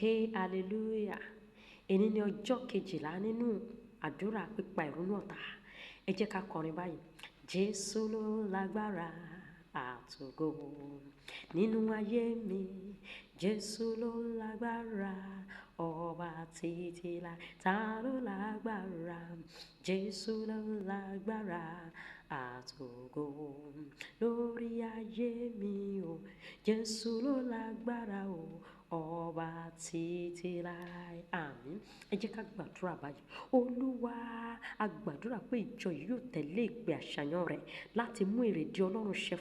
ké hallelujah. Èní ni ọjọ́ kejìlá nínú àdúrà pípa ìrunú ọ̀tá. Ẹ jẹ́ ká kọrin báyìí. Jésù ló lágbára àtògo nínú ayé mi. Jésù ló lágbára ọba títí láé. Ta ló lágbára? Jésù ló lágbára àtògo lórí ayé mi o. Jésù ló lágbára o ọba títí láé. Àmín. Ẹ jẹ́ ká gbàdúrà báyìí. Olúwa, a gbàdúrà pé ìjọ yìí yóò tẹ̀lé ìpè àṣàyàn rẹ̀ láti mú èrèdí Ọlọ́run ṣẹ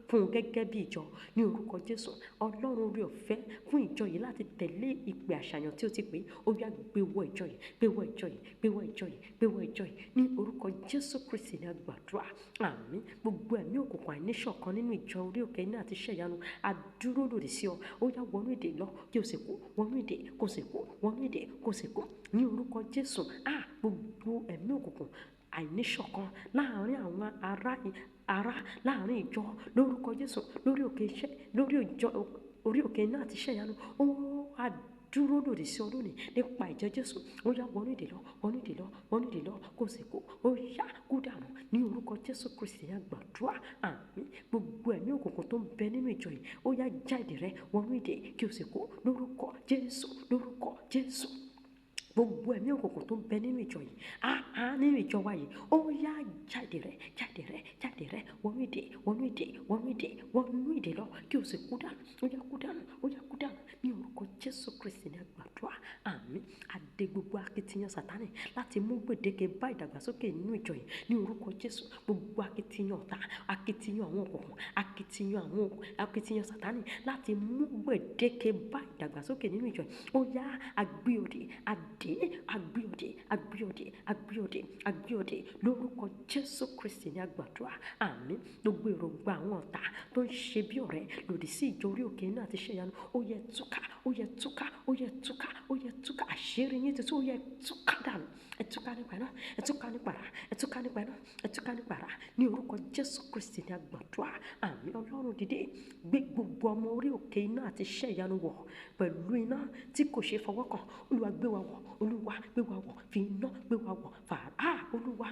fún gẹ́gẹ́ bí ìjọ ní orúkọ Jésù. Ọlọ́run orí ọ̀fẹ́ fún ìjọ yìí láti tẹ̀lé ìpè àṣàyàn tí ó ti pè. Ó yá gbé wọ ìjọ yìí, gbé wọ ìjọ yìí, gbé wọ ìjọ yìí, gbé wọ ìjọ yìí ní orúkọ Jésù Kristi ní a gbàdúrà. Àmín. Gbogbo ẹ̀mí òkùnkùn àìníṣọ̀kan nínú ìjọ orí òkè iná àti iṣẹ́ ìyanu a dúró lòdì sí ọ. Ó yá wọnú ìdè lọ kí o sì kú, wọnú ìdè kó sì kú, wọnú ìdè kó sì kú ní orúkọ Jésù. Gbogbo ẹ̀mí òkùnkùn àìníṣọ̀kan láàárín àwọn ará láàárín ìjọ lórúkọ Jésù lórí òkè iṣẹ́ lórí ìjọ orí òkè iná àti iṣẹ́ ìyanu ó á dúró lòdì sí ọdún ní nípa ìjọ Jésù. Ó yá wọnú ìdè lọ, wọnú ìdè lọ, wọnú ìdè lọ kó sì kú. Ó yá kú dànù ní orúkọ Jésù Kristi ní a gbàdúrà. Àmín. Gbogbo ẹ̀mí òkùnkùn tó ń bẹ nínú ìjọ yìí ó yá já ìdè rẹ wọnú ìdè kí o sì kú lórúkọ Jésù, lórúkọ Jésù. Gbogbo ẹ̀mí òkùnkùn tó ń bẹ nínú ìjọ yìí nínú ìjọ wa yìí ó yá jáde rẹ wọnú ìdè wọnú ìdè wọnú ìdè wọnú ìdè lọ kí o sì kú dànù. Ó yá kú dànù, ó yá kú dànù ní orúkọ Jésù Kristi ní a gbàdúrà. Àmín. Adé gbogbo akitiyan Sátánì láti mú gbèdéke bá ìdàgbàsókè nínú ìjọ yìí ní orúkọ Jésù. Gbogbo akitiyan ọ̀tá, akitiyan àwọn òkùnkùn, akitiyan Sátánì láti mú gbèdéke bá ìdàgbàsókè nínú ìjọ yìí ó yá agbéòde agbéòde lórúkọ Jésù Kristi ní a gbàdúrà. Àmín. Gbogbo èròǹgbà àwọn ọ̀tá tó ń ṣe bí ọ̀rẹ́ lòdì sí ìjọ orí òkè iná àti iṣẹ́ ìyanu ó yẹ túká, ó yẹ túká, ó yẹ túká, ó yẹ túká. Àṣírí yín tuntun ó yẹ túká dànù. Ẹ túká nípa iná, ẹ túká nípa ara, ẹ túká nípa iná, ẹ túká nípa ara ní orúkọ Jésù Kristi ní a gbàdúrà. Àmín. Ọlọ́run dìde gbé gbogbo ọmọ orí òkè iná àti iṣẹ́ ìyanu wọ̀ pẹ̀lú iná tí kò ṣe fọwọ́ kàn. Olúwa gbé wa wọ̀, Olúwa gbé wa wọ̀, fi iná gbé wa wọ̀. Olúwa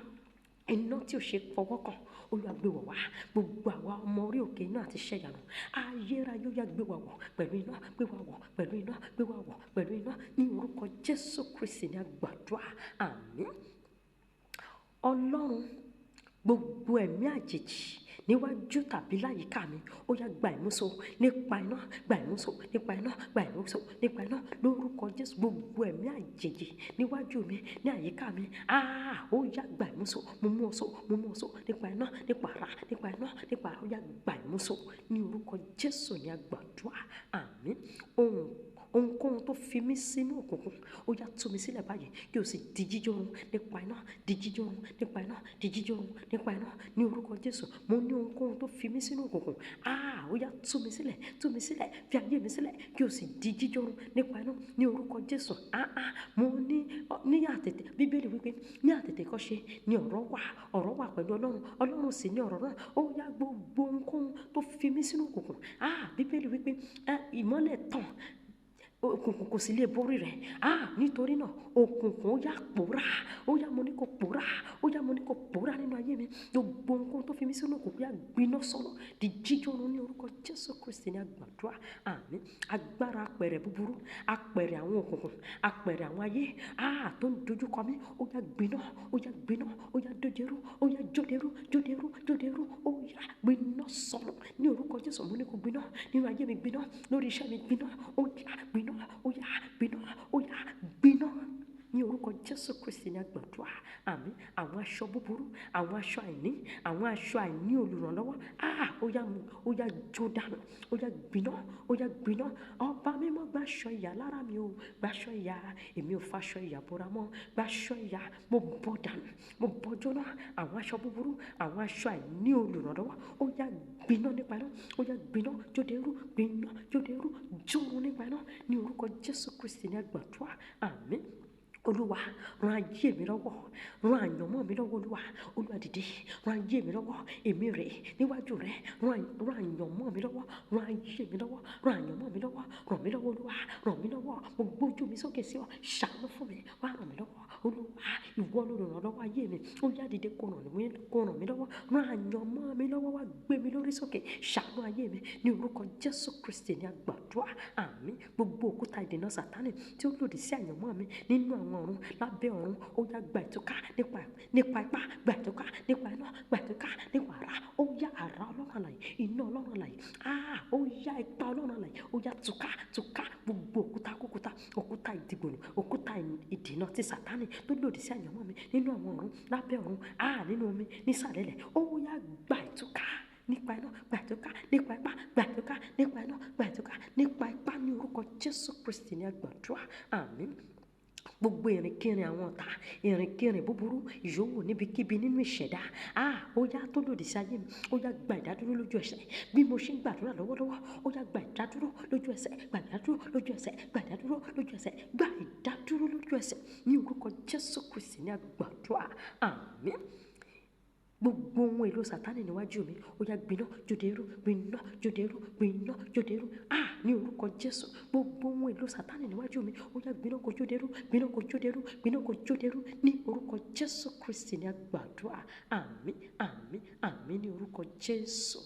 iná tí ò ṣe fọwọ́ kàn Olúwa gbé wọ̀ wá. Gbogbo àwa ọmọ orí òkè iná àti iṣẹ́ ìyanu ayérayé ó yá gbé wa wọ̀ pẹ̀lú iná, gbé wa wọ̀ pẹ̀lú iná, gbé wa wọ̀ pẹ̀lú iná ní orúkọ Jésù Kristi ní a gbàdúrà. Àmín. Ọlọ́run, gbogbo ẹ̀mí àjèjì níwájú tàbí láyìíká mi ó yá gba ìmúso nípa iná, gba ìmúso nípa iná, gba ìmúso nípa iná lórúkọ Jésù. Gbogbo ẹ̀mí àjèjì níwájú mi ní àyíká mi ó yá gba ìmúso. Mo mú ọ so nípa iná, nípa ara, nípa iná, nípa ara ó yá gba ìmúso ní orúkọ Jésù ní a gbàdúrà. Àmín. Ohunkóhun tó fi mí sínú òkùnkùn ó yá tú mi sílẹ̀ báyìí kí o sì di jíjọ́run nípa iná, di jíjọ́run nípa iná, di jíjọ́run nípa iná ní orúkọ Jésù. Mo ní ohunkóhun tó fi mí sínú òkùnkùn ó yá tú mi sílẹ̀, fi ayé mi sílẹ̀ kí o sì di jíjọ́run nípa iná ní orúkọ Jésù. Mo ní àtètè Bíbélì wípé ní àtètè kọ́ṣe ni ọ̀rọ̀ wà pẹ̀lú Ọlọ́run sì ní ọ̀rọ̀ náà. Ó yá gbogbo ohunkóhun tó fi mí sínú òkùnkùn Bíbélì wípé ìmọ́lẹ̀ tàn òkùnkùn kò sì lè borí rẹ̀. Nítorí náà òkùnkùn ó yá pòórá, ó yá mo ní kó pòórá, ó yá mo ní kó pòórá nínú ayé mi. Gbogbo ohunkóhun tó fi mí sínú òkùnkùn yá gbiná sọ̀rọ̀ di jíjọ́run ní orúkọ Jésù Kristi ní a gbàdúrà. Àmín. Agbára apẹ̀rẹ̀ búburú, apẹ̀rẹ̀ àwọn òkùnkùn, apẹ̀rẹ̀ àwọn ayé tó ń dojúkọ mí ó yá gbiná, ó yá gbiná, ó yá dojẹ́rú, ó yá jódẹ́rú, ó yá gbiná sọ̀rọ̀ ní orúkọ Jésù. Mo ní kó gbiná nínú ayé mi, gbiná lórí iṣẹ́ mi, gbiná, ó yá gbiná, ó yá gbiná ní orúkọ Jésù Kristi ní a gbàdúrà. Àmín. Àwọn aṣọ búburú, àwọn aṣọ àìní olùrànlọ́wọ́ ó yá jó dànù, ó yá gbiná. Ọba mímọ́ gbàṣọ ìyà lára mi o, gbàṣọ ìyà, èmi ò faṣọ ìyà bora mọ́, gbàṣọ ìyà, mo bọ́ dànù, mo bọ́ jóná. Àwọn aṣọ búburú, àwọn aṣọ àìní olùrànlọ́wọ́ ó yá gbiná nípa iná, ó yá gbiná jódẹ́rú, jórun nípa iná ní orúkọ Jésù Kristi ní a gbàdúrà. Àmín. Olúwa ràn ayé mi lọ́wọ́, ràn àyànmọ́ mi lọ́wọ́. Olúwa dìde ràn ayé mi lọ́wọ́, èmi rè níwájú rẹ, ràn àyànmọ́ mi lọ́wọ́, ràn ayé mi lọ́wọ́, ràn àyànmọ́ mi lọ́wọ́, ràn mí lọ́wọ́ Olúwa, ràn mí lọ́wọ́ mo gbójú mi sókè sí ọ, ṣàánú fún mi, wá ràn mí lọ́wọ́. Olúwa, ìwọ lolùrànlọ́wọ́ ayé mi, ó yá dìde kó ràn mí lọ́wọ́, rán àyànmọ́ mi lọ́wọ́, wá gbé mi lórí sókè, ṣàánú ayé mi ní orúkọ Jésù Kristi ní àgbàdúrà. Àmín. Gbogbo òkúta ìdènà Sátánì tí ó lòdì sí àyànmọ́ mi nínú àwọn ọ̀run, lábẹ́ ọ̀run, ó yá gba ìtúká nípa ipá, gba ìtúká nípa iná, gba ìtúká nípa àrá, ó yá àrá Ọlọ́run alààyè, iná Ọlọ́run alààyè, ó yá ipá Ọlọ́run alààyè, ó yá túká gbogbo òkúta ìdìgbòlù, òkúta ìdènà ti Sátánì tó lòdì sí àyànmọ́ mi nínú àwọn ọ̀run, lábẹ́ ọ̀run, nínú omi, nísàlẹ̀ ilẹ̀, ó yá gba ìtúká nípa iná, gba ìtúká nípa ipá, gba ìtúká nípa iná, gba ìtúká nípa ipá ní orúkọ Jésù Kristi ní àgbàdúrà. Àmín. Gbogbo ìrìnkìrìn àwọn ọ̀tá, ìrìnkìrìn búburú ìyówù níbikíbi nínú ìṣẹ̀dá, ó yá tó lòdì sí ayé mi, ó yá gba ìdádúró lójú ẹsẹ̀. Bí mo ṣe ń gbàdúrà lọ́wọ́lọ́wọ́, ó yá gba ìdádúró lójú ẹsẹ̀, gba ìdádúró lójú ẹsẹ̀, gba ìdádúró lójú ẹsẹ̀, gba ìdádúró lójú ẹsẹ̀ ní orúkọ Jésù Kristi ní àgbàdúrà. Àmín. Gbogbo ohun èlò Sátánì níwájú mi, ó yá gbiná, jódèrú, gbiná, jódèrú, gbiná, jódèrú. Ní orúkọ Jésù, gbogbo ohun èlò Sátánì níwájú mi, ó yá gbiná kó jódèrú, gbiná kó jódèrú, gbiná kó jódèrú ní orúkọ Jésù Kristi ní àgbàdúrà. Àmín, àmín, àmín ní orúkọ Jésù.